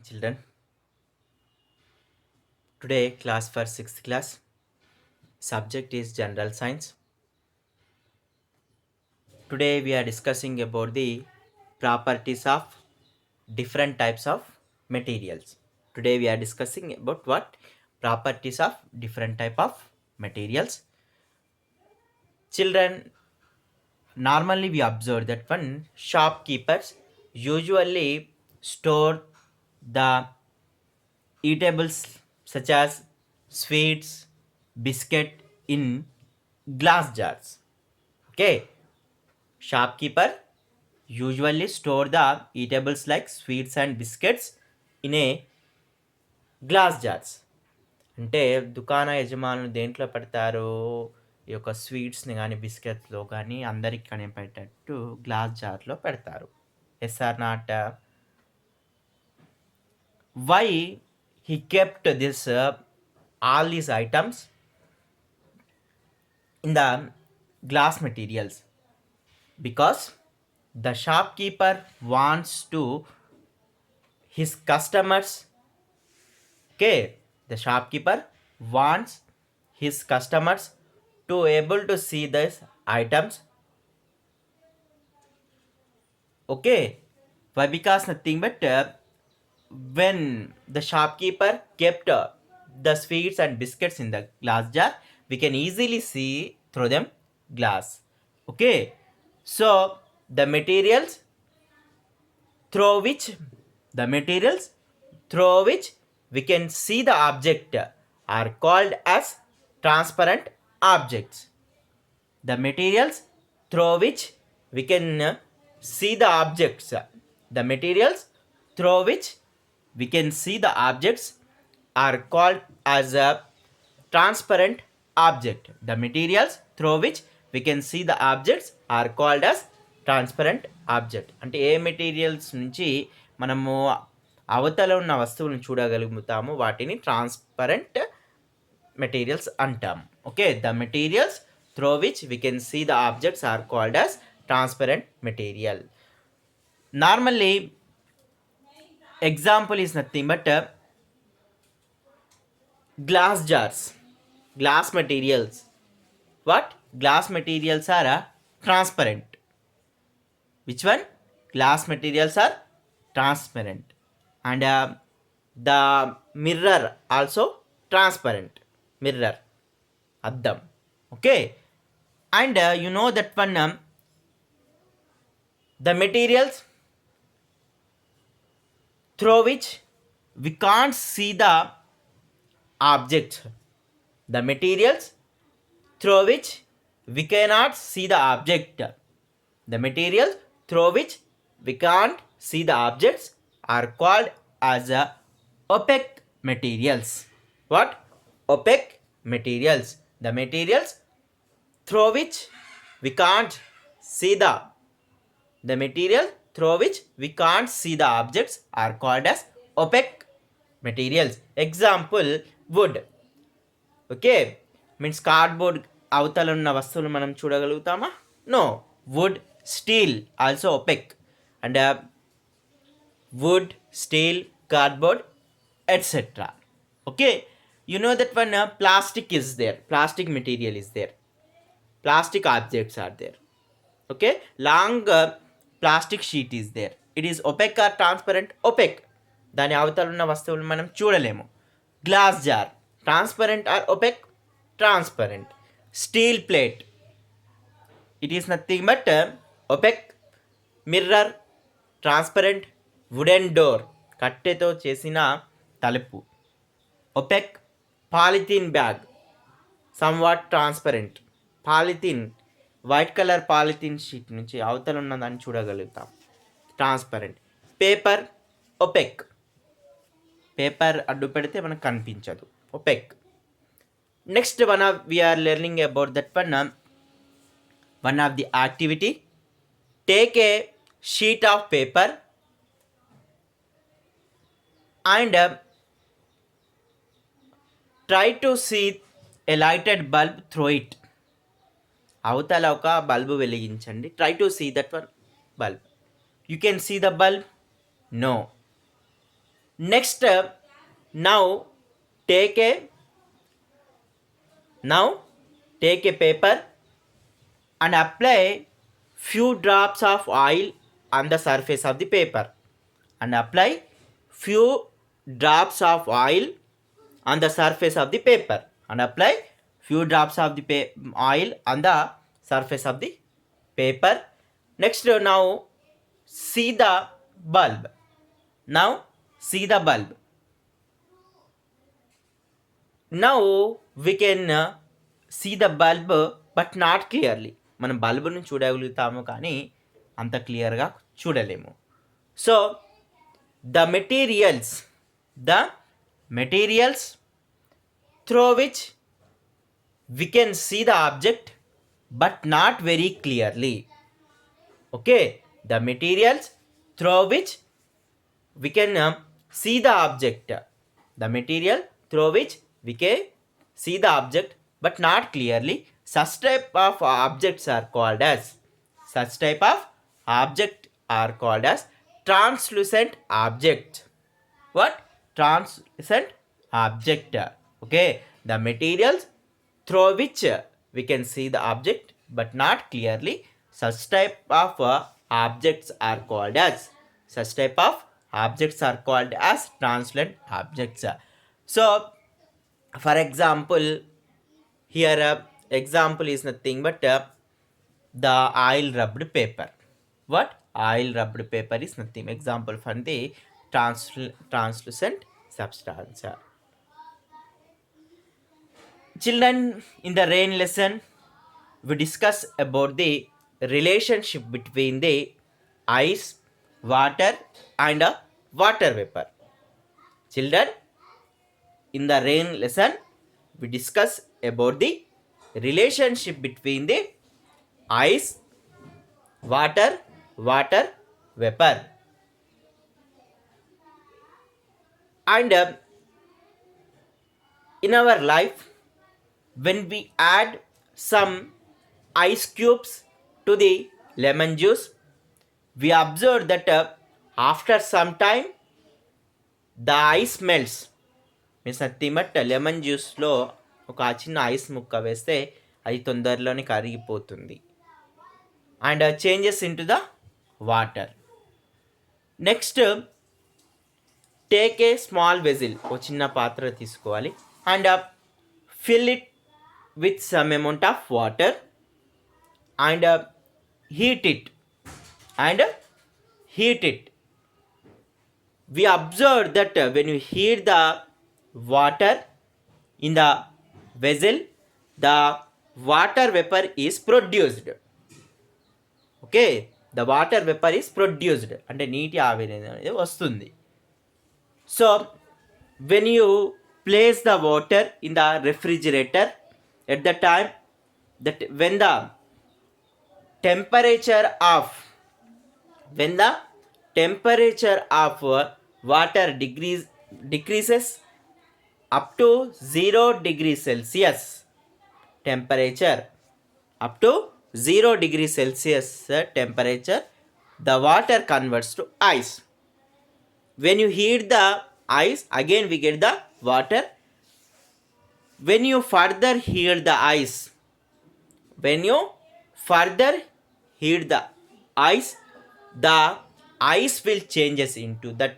Children, today class for 6th class. Subject is general science. Today we are discussing about the properties of different types of materials. Today we are discussing about what properties of different type of materials. Children, normally we observe that when shopkeepers usually store the eatables such as sweets, biscuit in glass jars. Okay, shopkeeper usually store the eatables like sweets and biscuits in a glass jars. అంటే దుకాణ యజమానులు దేంట్లో పెడతారు? ఈ యొక్క స్వీట్స్‌ని గానీ, బిస్కెట్స్‌లో గానీ అందరికి కనిపెట్టేటట్టు glass జార్‌లో పెడతారు. Yes or not? Why he kept this all these items in the glass materials? Because the shopkeeper wants to his customers. Okay, the shopkeeper wants his customers to able to see these items. Okay, why? Because nothing but when the shopkeeper kept the sweets and biscuits in the glass jar, we can easily see through them glass. Okay, so the materials through which the materials through which we can see the object are called as transparent objects. The materials through which we can see the objects, the materials through which we can see the objects are called as a transparent object. The materials through which we can see the objects are called as transparent object. అంటే ఏ materials నుంచి మనము అవతల ఉన్న వస్తువులను చూడగలుగుతాము వాటిని transparent materials అంటాము. Okay, the materials through which we can see the objects are called as transparent material. Normally example is nothing but glass jars, glass materials. What? Glass materials are transparent. Which one? Glass materials are transparent. And the mirror also transparent. Mirror, addam. Okay, and you know that one the materials through which we can't see the object. The materials through which we cannot see the object. The materials through which we can't see the objects are called as opaque materials. What? Opaque materials. The materials through which we can't see the material through which we can't see the objects are called as opaque materials. Example, wood. Okay, means cardboard అవతల ఉన్న వస్తువులు మనం చూడగలుగుతామా? No. Wood, steel also opaque. And wood, steel, cardboard etcetera. Okay, you know that one plastic is there, plastic material is there, plastic objects are there. Okay, long plastic sheet is there. It is opaque or transparent? Opaque. దాని అవతల ఉన్న వస్తువులు మనం చూడలేము. Glass jar, transparent or opaque? Transparent. Steel plate, it is nothing but opaque. Mirror, transparent. Wooden door, కట్టెతో చేసిన తలుపు, opaque. Polythene bag, somewhat transparent. Polythene, white colour polythene sheet నుంచి అవతల ఉన్నదాన్ని చూడగలుగుతాం, ట్రాన్స్పరెంట్. Paper, OPEC. పేపర్ అడ్డు పెడితే మనకు కనిపించదు, opaque. Next one of we are learning about that one of the activity. Take a sheet of paper and try to see a lighted bulb through it. అవతల ఒక బల్బు వెలిగించండి. Try to see that one bulb. You can see the bulb? No. Next, now take a now take a paper and apply few drops of oil on the surface of the paper, and apply few drops of oil on the surface of the paper, and apply few drops of the oil on the surface of the paper. Next, now see the bulb. Now see the bulb. Now we can see the bulb but not clearly. మనం బల్బును చూడగలుగుతాము కానీ అంత క్లియర్గా చూడలేము. So the materials through which we can see the object but not very clearly. Okay, the materials through which we can see the object. The material through which we can see the object but not clearly. Such type of objects are called as translucent object. What? Translucent object. Okay, the materials through which we can see the object but not clearly. Such type of objects are called as translucent objects. So for example, here example is nothing but the oil rubbed paper. What? Oil rubbed paper is nothing example for the translucent substance. Children, in the rain lesson we discuss about the relationship between the ice, water and water vapor. Children, in the rain lesson we discuss about the relationship between the ice, water vapor. And in our life, when we add some ice cubes to the lemon juice, we observe that after some time the ice melts. Means nothing but lemon జ్యూస్లో ఒక చిన్న ice ముక్క వేస్తే అది తొందరలోనే కరిగిపోతుంది and changes into the water. Next, take a small vessel, ఒక చిన్న పాత్ర తీసుకోవాలి and fill it with some amount of water and heat it. We observe that when you heat the water in the vessel, the water vapor is produced. Okay, the water vapor is produced అంటే నీటి ఆవిరి అనేది వస్తుంది. So when you place the water in the refrigerator, at the time that when the temperature of water decreases up to 0 degrees Celsius, temperature up to 0 degrees Celsius temperature, the water converts to ice. When you heat the ice, again we get the water. When you further heat the ice, the ice will changes into that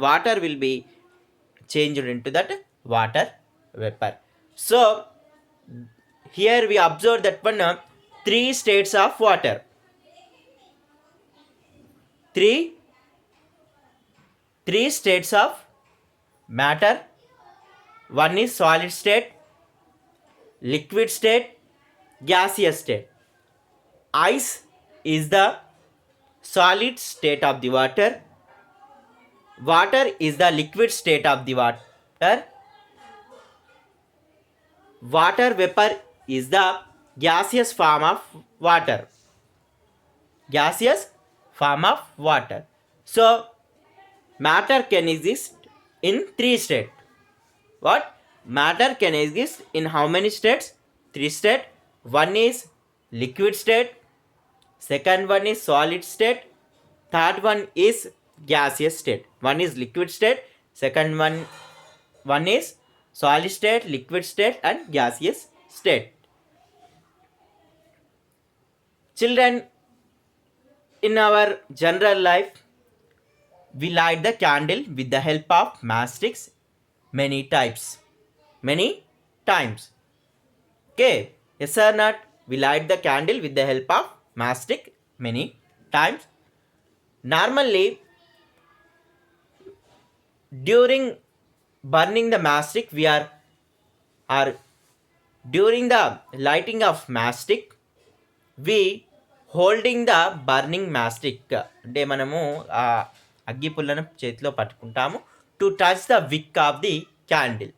water will be changed into that water vapor. So here we observe that one three states of water. Three states of matter. One is solid state, liquid state, gaseous state. Ice is the solid state of the water. Water is the liquid state of the water. Water vapor is the gaseous form of water. So matter can exist in three states. What? Matter can exist in how many states? Three states. One is liquid state, second one is solid state, third one is gaseous state. One is liquid state, second one is solid state, liquid state, and gaseous state. Children, in our general life, we light the candle with the help of matchsticks many types, many times. Okay, yes or not? We light the candle with the help of matchstick many times. Normally, during burning the matchstick, or during the lighting of matchstick, we holding the burning matchstick అంటే మనము ఆ అగ్గి పుల్లను చేతిలో పట్టుకుంటాము to touch the wick of the candle,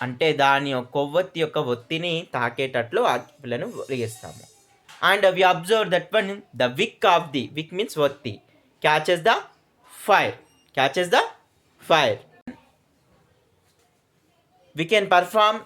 అంటే దాని కొవ్వొత్తి యొక్క ఒత్తిని తాకేటట్లు అగ్గి పుల్లను వెలిగిస్తాము. And we observe that one the wick of the wick means ఒత్తి catches the fire. We can perform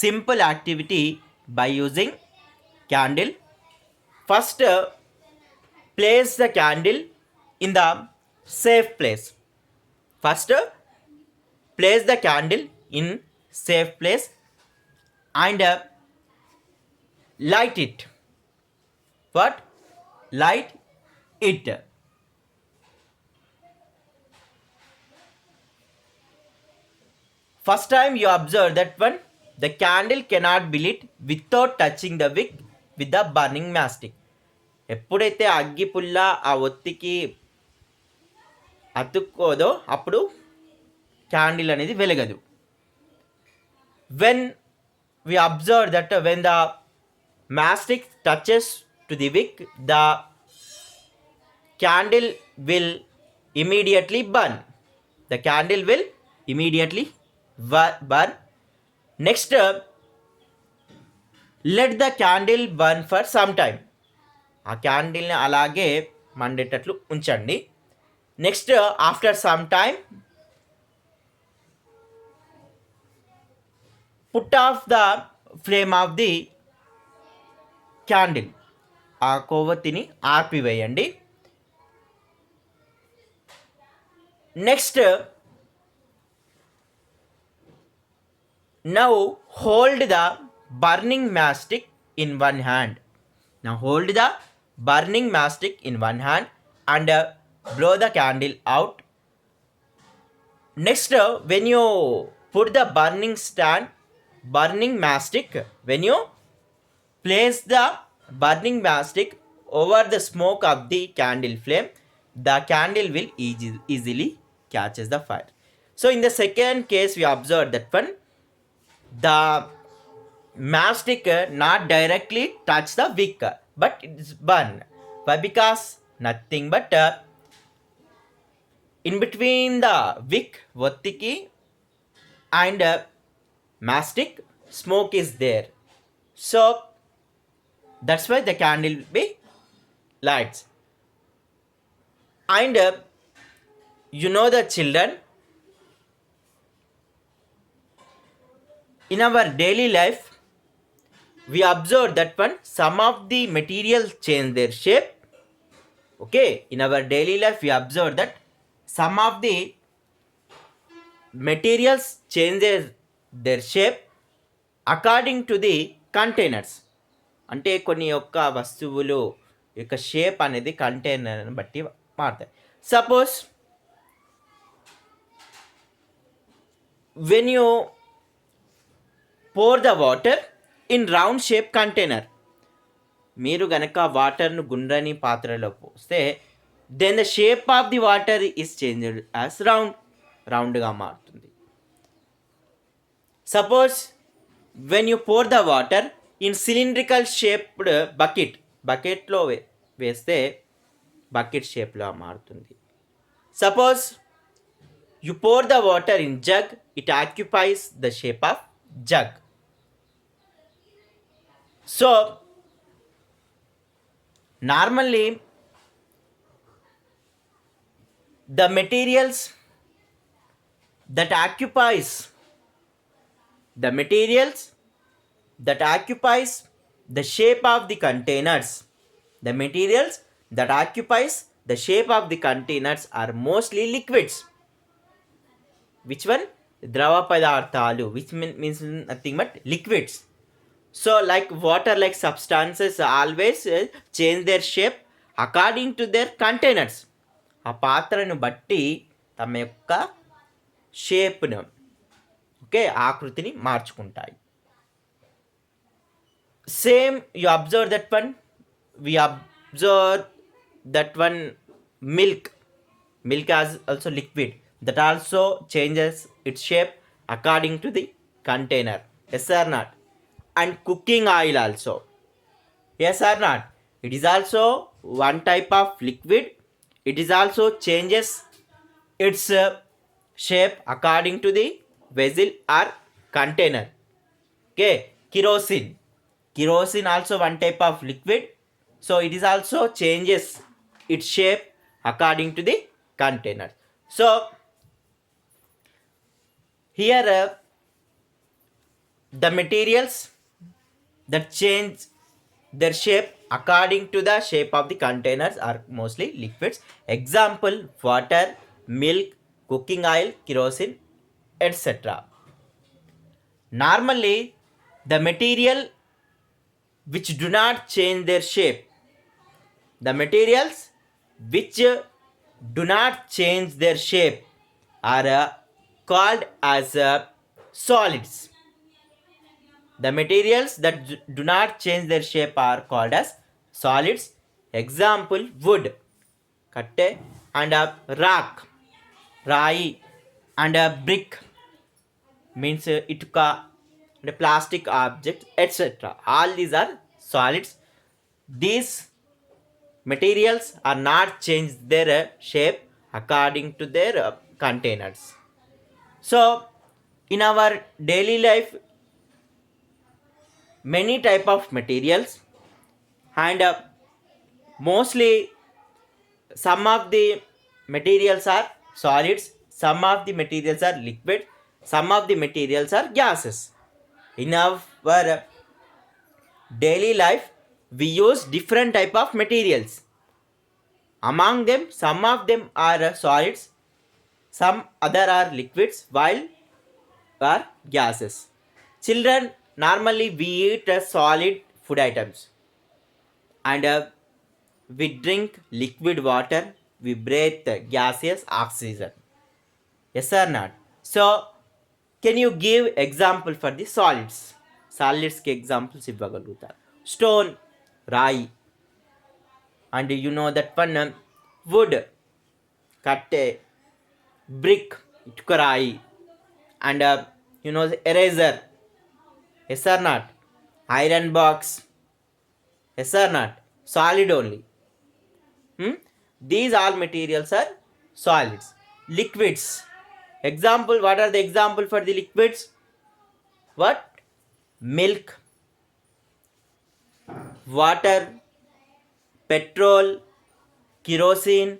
simple activity by using candle. First, place the candle in the safe place. First, place the candle in safe place and light it. What? Light it. First time you observe that one, the candle cannot be lit without touching the wick with the burning matchstick. ఎప్పుడైతే అగ్గి పుల్ల ఆ ఒత్తికి అతుక్కోదో అప్పుడు candle అనేది వెలగదు. When we observe that when the matchstick touches to the wick, the candle will immediately burn. The candle will immediately burn. Next, let the candle burn for some time. ఆ క్యాండిల్ని అలాగే మండేటట్లు ఉంచండి. Next after some time put off the flame of the candle, ఆ కొవ్వొత్తిని ఆర్పివేయండి. Next now hold the burning matchstick in one hand. Now hold the burning matchstick in one hand and blow the candle out. Next, when you put the burning matchstick, when you place the burning matchstick over the smoke of the candle flame, the candle will easily catches the fire. So in the second case, we observed that one, the matchstick not directly touch the wick, but it is burn. Why? Because nothing but in between the wick vottiki and matchstick smoke is there, so that's why the candle will be lights. And you know the children, in our daily life, we observe that one, some of the materials change their shape. Okay, in our daily life, we observe that some of the materials change their shape according to the containers. అంటే కొన్ని యొక్క వస్తువులు యొక్క shape అనేది కంటైనర్ని బట్టి మారుతాయి. Suppose when you pour the water in round shape container, మీరు గనక వాటర్ను గుండ్రని పాత్రలో పోస్తే then the shape of the water is changed as రౌండ్గా మారుతుంది. Suppose when you pour the water in cylindrical shaped బకెట్లో వేస్తే బకెట్ షేప్లో మారుతుంది. Suppose you pour the water in jug, it occupies the shape of jug. So normally the materials that occupies the shape of the containers, the materials that occupies the shape of the containers are mostly liquids. Which one? Drava padarthalu, which means nothing but liquids. So like water like substances always change their shape according to their containers. ఆ పాత్రను బట్టి తమ యొక్క షేప్ను, okay, ఆకృతిని మార్చుకుంటాయి. Same you observe that one, we observe that one milk. Milk is also liquid that also changes its shape according to the container. Yes or not? And cooking oil also. Yes or not? It is also one type of liquid. It is also changes its shape according to the vessel or container. Okay, kerosene. Kerosene also one type of liquid. So it is also changes its shape according to the container. So here the materials that change their shape according to the shape of the containers are mostly liquids. Example: water, milk, cooking oil, kerosene, etc. Normally the material which do not change their shape, the materials which do not change their shape are called as solids. The materials that do not change their shape are called as solids. Example: wood, katte, and a rock, rai, and a brick, means ituka, and a plastic object, etc. All these are solids. These materials are not change their shape according to their containers. So in our daily life many type of materials, and mostly some of the materials are solids, some of the materials are liquid, some of the materials are gases. In our daily life we use different type of materials. Among them some of them are solids, some other are liquids, while are gases. Children, normally we eat solid food items, and we drink liquid water, we breathe gaseous oxygen. Yes or not? So can you give example for the solids? Solids కి examples ఇవ్వగలుగుతారు. Stone, రాయి, and you know that one, wood, కట్టె, brick, ఇటుక రాయి, and you know the eraser. Yes or not? Iron box. Yes or not? Solid only. These all materials are solids. Liquids. Example: what are the example for the liquids? What? Milk, water, petrol, kerosene,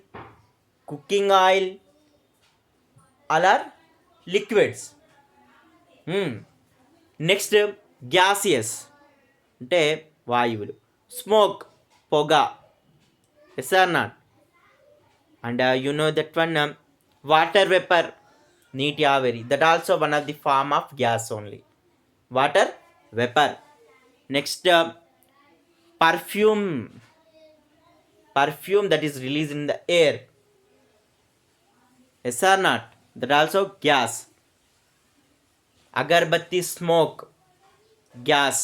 cooking oil, all are liquids. Next gaseous అంటే వాయువులు. Smoke, పొగ. Yes or not? And you know that one, water vapour, నీటి ఆవిరి, that also one of the form of gas only. Water vapour. Next perfume, perfume that is released in the air. Yes or not? That also gas. Agarbatti, smoke, gas.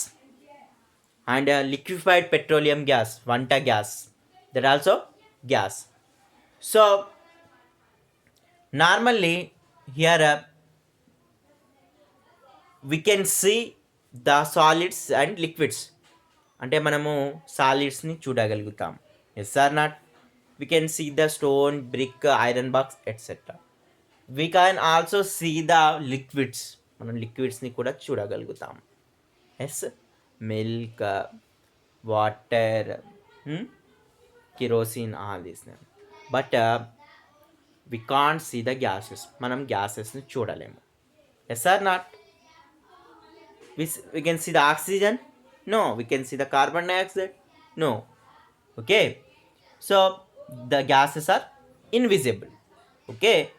And liquefied petroleum gas, vanta gas, that also gas. So normally here we can see the solids and liquids. అంటే మనము సాలిడ్స్ని చూడగలుగుతాం. Yes or not? we can see the stone, brick, iron box, etc. we can also see the liquids. మనం లిక్విడ్స్ని కూడా చూడగలుగుతాం. Yes, milk, water, kerosene, all these. But we can't see the gases. మనం గ్యాసెస్ని చూడలేము. Yes or not? we can see the oxygen? No. We can see the carbon dioxide? No. Okay. So the gases are invisible. Okay.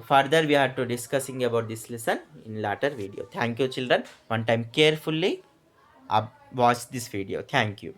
Further we are to discussing about this lesson in later video. Thank you children. One time carefully watch this video. Thank you.